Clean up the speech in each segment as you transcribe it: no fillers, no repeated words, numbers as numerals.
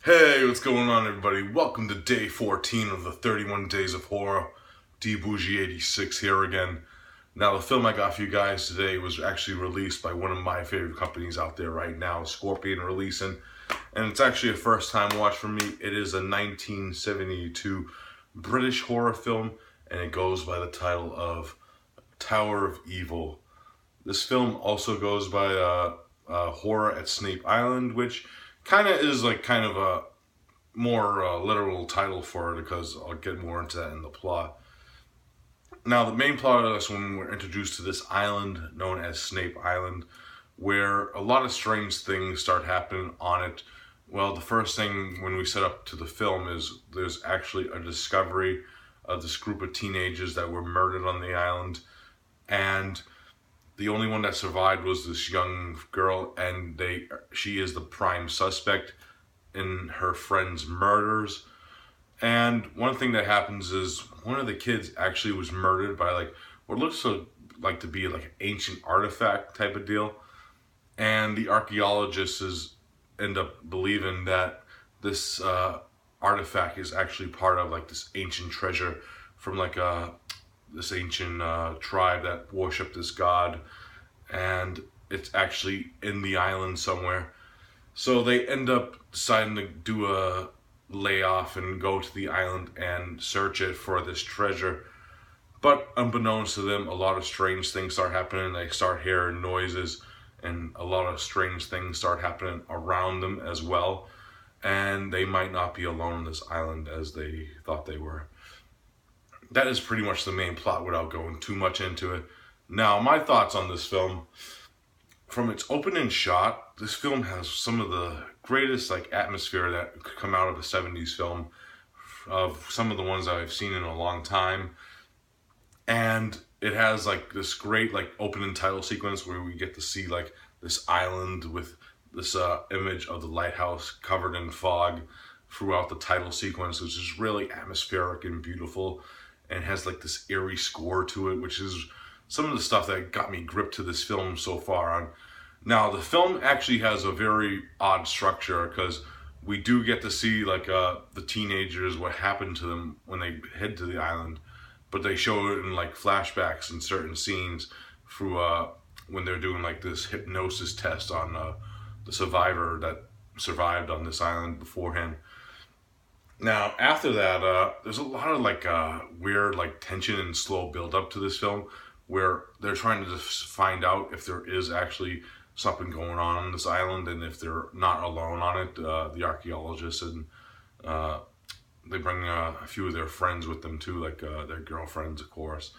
Hey, what's going on, everybody? Welcome to day 14 of the 31 Days of Horror. D-Bougie86 here again. Now, the film I got for you guys today was actually released by one of my favorite companies out there right now, Scorpion Releasing. And it's actually a first-time watch for me. It is a 1972 British horror film, and it goes by the title of Tower of Evil. This film also goes by Horror at Snape Island, which kind of is like kind of a more literal title for it, because I'll get more into that in the plot. Now, the main plot of this one, we're introduced to this island known as Snape Island, where a lot of strange things start happening on it. Well, the first thing when we set up to the film is there's actually a discovery of this group of teenagers that were murdered on the island, and the only one that survived was this young girl, and she is the prime suspect in her friend's murders. And one thing that happens is one of the kids actually was murdered by like what looks like to be like an ancient artifact type of deal. And the archaeologists end up believing that this artifact is actually part of like this ancient treasure from like this ancient tribe that worshipped this god, and it's actually in the island somewhere. So they end up deciding to do a layoff and go to the island and search it for this treasure. But unbeknownst to them, a lot of strange things start happening. They start hearing noises, and a lot of strange things start happening around them as well. And they might not be alone on this island as they thought they were. That is pretty much the main plot without going too much into it. Now, my thoughts on this film. From its opening shot, this film has some of the greatest like atmosphere that could come out of a 70s film, of some of the ones that I've seen in a long time. And it has like this great like opening title sequence where we get to see like this island with this image of the lighthouse covered in fog throughout the title sequence, which is really atmospheric and beautiful, and has like this eerie score to it, which is some of the stuff that got me gripped to this film so far on. Now, the film actually has a very odd structure, because we do get to see like the teenagers, what happened to them when they head to the island, but they show it in like flashbacks in certain scenes through when they're doing like this hypnosis test on the survivor that survived on this island beforehand. Now, after that, there's a lot of like weird like tension and slow build up to this film, where they're trying to just find out if there is actually something going on this island, and if they're not alone on it. The archaeologists, and they bring a few of their friends with them too, like their girlfriends, of course.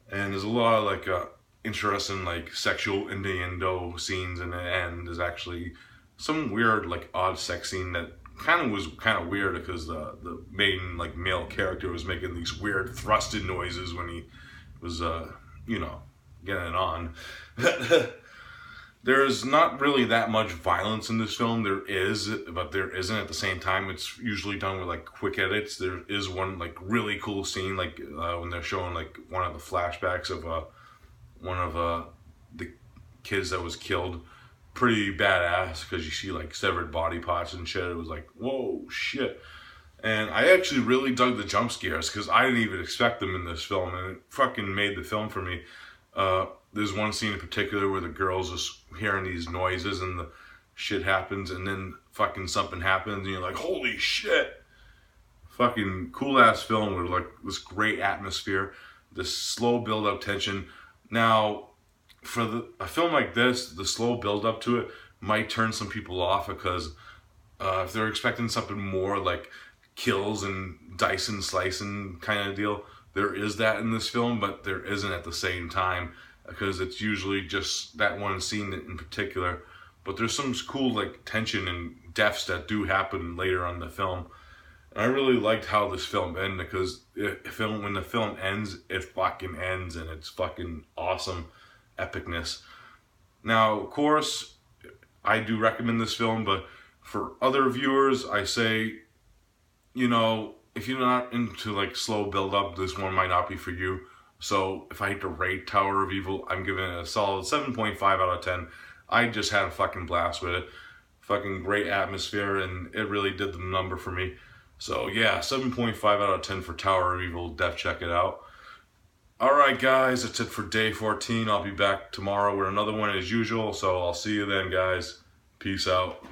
And there's a lot of like interesting like sexual innuendo scenes, and the end there's actually some weird like odd sex scene that was kind of weird, because the main like male character was making these weird thrusted noises when he was getting it on. There's not really that much violence in this film. There is, but there isn't at the same time. It's usually done with like quick edits. There is one like really cool scene, like when they're showing like one of the flashbacks of one of the kids that was killed. Pretty badass, because you see like severed body parts and shit. It was like, whoa, shit. And I actually really dug the jump scares, because I didn't even expect them in this film, and it fucking made the film for me. There's one scene in particular where the girl's just hearing these noises, and the shit happens, and then fucking something happens, and you're like, holy shit. Fucking cool ass film with like this great atmosphere, this slow build up tension. Now, for a film like this, the slow build up to it might turn some people off, because if they're expecting something more like kills and dicing, slicing kind of deal, there is that in this film, but there isn't at the same time, because it's usually just that one scene in particular. But there's some cool like tension and deaths that do happen later on in the film. And I really liked how this film ended, because when the film ends, it fucking ends, and it's fucking awesome epicness. Now, of course, I do recommend this film, but for other viewers, I say, if you're not into like slow build up, this one might not be for you. So if I had to rate Tower of Evil, I'm giving it a solid 7.5 out of 10. I just had a fucking blast with it. fucking great atmosphere, and it really did the number for me. So yeah, 7.5 out of 10 for Tower of Evil. Def check it out. Alright guys, that's it for day 14. I'll be back tomorrow with another one as usual, so I'll see you then guys. Peace out.